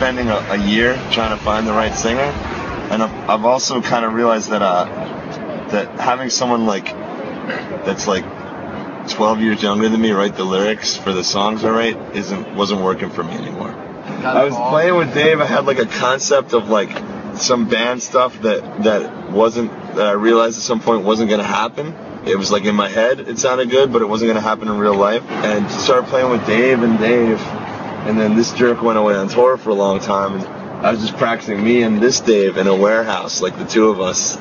spending a year trying to find the right singer, and I've also kind of realized that that having someone like that's like 12 years younger than me write the lyrics for the songs I write wasn't working for me anymore. I was playing with Dave. I had like a concept of like some band stuff that I realized at some point wasn't going to happen. It was like in my head, it sounded good, but it wasn't going to happen in real life. And started playing with Dave, and then this jerk went away on tour for a long time, and I was just practicing me and this Dave in a warehouse, like the two of us,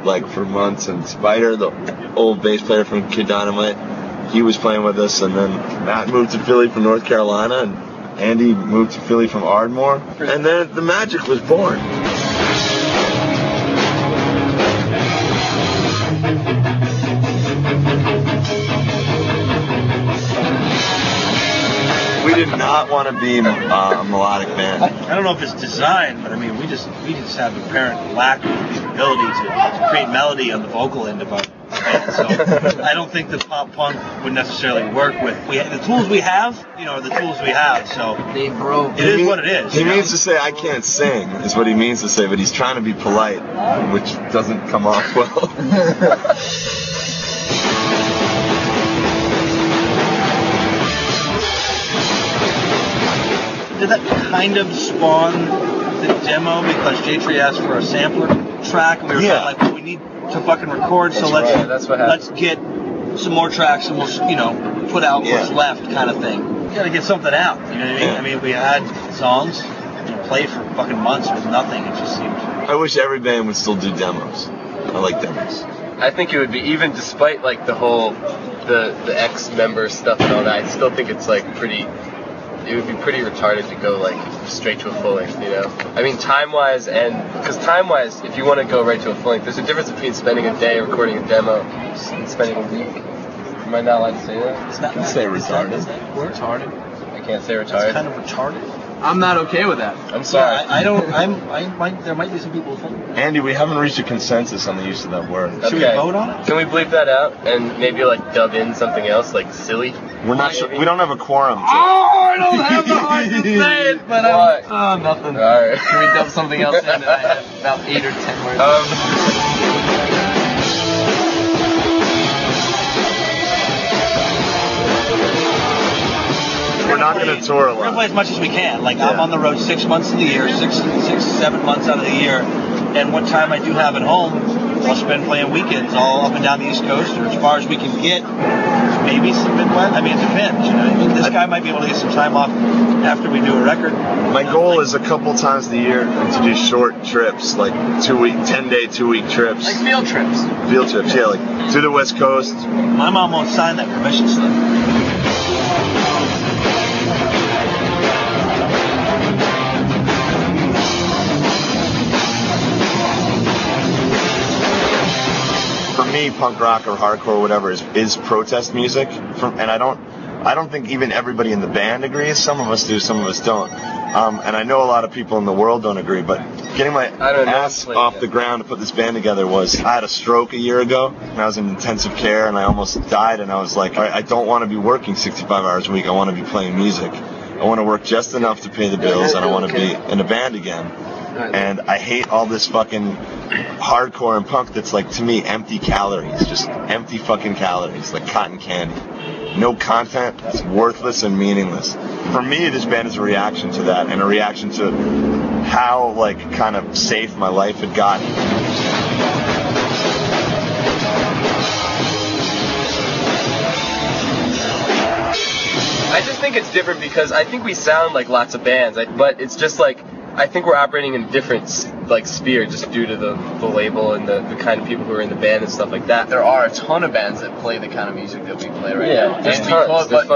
like for months. And Spider, the old bass player from Kid Dynamite, he was playing with us, and then Matt moved to Philly from North Carolina, and Andy moved to Philly from Ardmore, and then the magic was born. We did not want to be a melodic band. I don't know if it's design, but I mean, we just have apparent lack of the ability to create melody on the vocal end of our band. So I don't think the pop punk would necessarily work with the tools we have. You know, the tools we have. So they broke. It is what it is. He means to say I can't sing, is what he means to say, but he's trying to be polite, which doesn't come off well. Did that kind of spawn the demo because J-Tree asked for a sampler track, and we were like, well, we need to fucking record, so let's get some more tracks and we'll, put out what's left, kind of thing. You gotta get something out, you know what I mean? Yeah. I mean, we had songs, played for fucking months with nothing. It just seemed. I wish every band would still do demos. I like demos. I think it would be, even despite like the whole the ex-member stuff and all that, I still think it's like it would be pretty retarded to go like straight to a full length, I mean, time-wise, because time-wise, if you want to go right to a full length, there's a difference between spending a day recording a demo and spending a week. Am I not allowed to say that? It's not. You can say retarded. Retarded. I can't say retarded. It's kind of retarded. I'm not okay with that. I'm sorry. I don't. There might be some people who think. Andy, we haven't reached a consensus on the use of that word. Okay. Should we vote on it? Can we bleep that out and maybe like dub in something else, like silly? We're not sure. We don't have a quorum. I don't have the heart to say it, but nothing. All right. Can we dub something else in? I have about 8 or 10 words. We're not going to tour a We're going to lot. play as much as we can. Like, I'm on the road 6 months of the year, 7 months out of the year. And what time I do have at home, I'll spend playing weekends all up and down the East Coast, or as far as we can get. Maybe some Midwest. I mean, it depends. This guy might be able to get some time off after we do a record. My goal is a couple times a year to do short trips, like 10-day, 2-week trips. Like field trips. Field trips, yeah, like to the West Coast. My mom won't sign that permission slip. For me, punk rock or hardcore or whatever is protest music. And I don't think even everybody in the band agrees. Some of us do, some of us don't. And I know a lot of people in the world don't agree, but getting my ass off the ground to put this band together was, I had a stroke a year ago, and I was in intensive care, and I almost died, and I was like, all right, I don't want to be working 65 hours a week. I want to be playing music. I want to work just enough to pay the bills, and I want to be in a band again. And I hate all this fucking hardcore and punk that's like, to me, empty calories. Just empty fucking calories, like cotton candy. No content, it's worthless and meaningless. For me, this band is a reaction to that, and a reaction to how, like, kind of safe my life had gotten. I just think it's different because I think we sound like lots of bands, but it's just like, I think we're operating in a different like sphere just due to the label and the kind of people who are in the band and stuff like that. There are a ton of bands that play the kind of music that we play right now. There's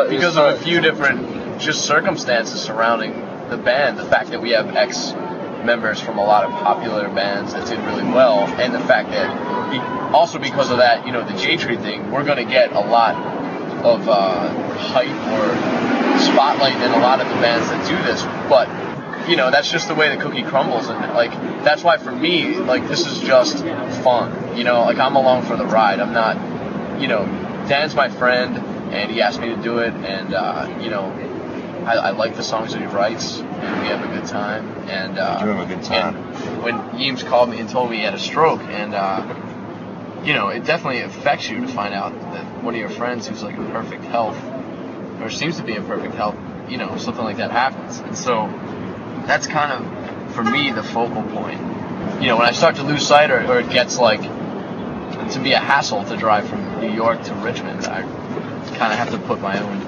Because of a few different just circumstances surrounding the band, the fact that we have ex-members from a lot of popular bands that did really well, and the fact that also because of that, the J-Tree thing, we're going to get a lot of hype or spotlight in a lot of the bands that do this, but that's just the way the cookie crumbles, and like that's why for me, like, this is just fun. Like, I'm along for the ride. I'm not, Dan's my friend, and he asked me to do it, and I like the songs that he writes, and we have a good time. And we do have a good time. And when Eames called me and told me he had a stroke, and you know, it definitely affects you to find out that one of your friends who's like in perfect health, or seems to be in perfect health, you know, something like that happens. And so that's kind of, for me, the focal point. You know, when I start to lose sight, or it gets like to be a hassle to drive from New York to Richmond, I kind of have to put my own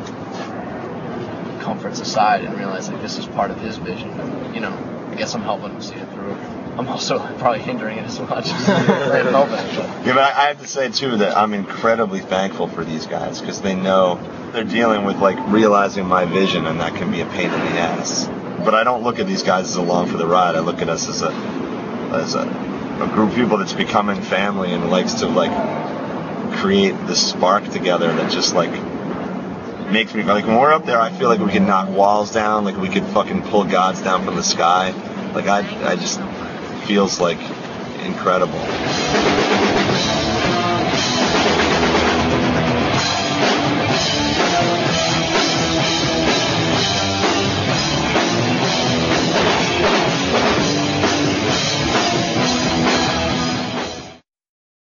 comforts aside and realize like this is part of his vision. You know, I guess I'm helping him see it through. I'm also probably hindering it as much as I'm helping it. Yeah, but I have to say too that I'm incredibly thankful for these guys, because they know they're dealing with like realizing my vision, and that can be a pain in the ass. But I don't look at these guys as along for the ride. I look at us as a group of people that's becoming family and likes to like create this spark together that just like makes me like, when we're up there, I feel like we can knock walls down, like we could fucking pull gods down from the sky. Like I just feels like incredible.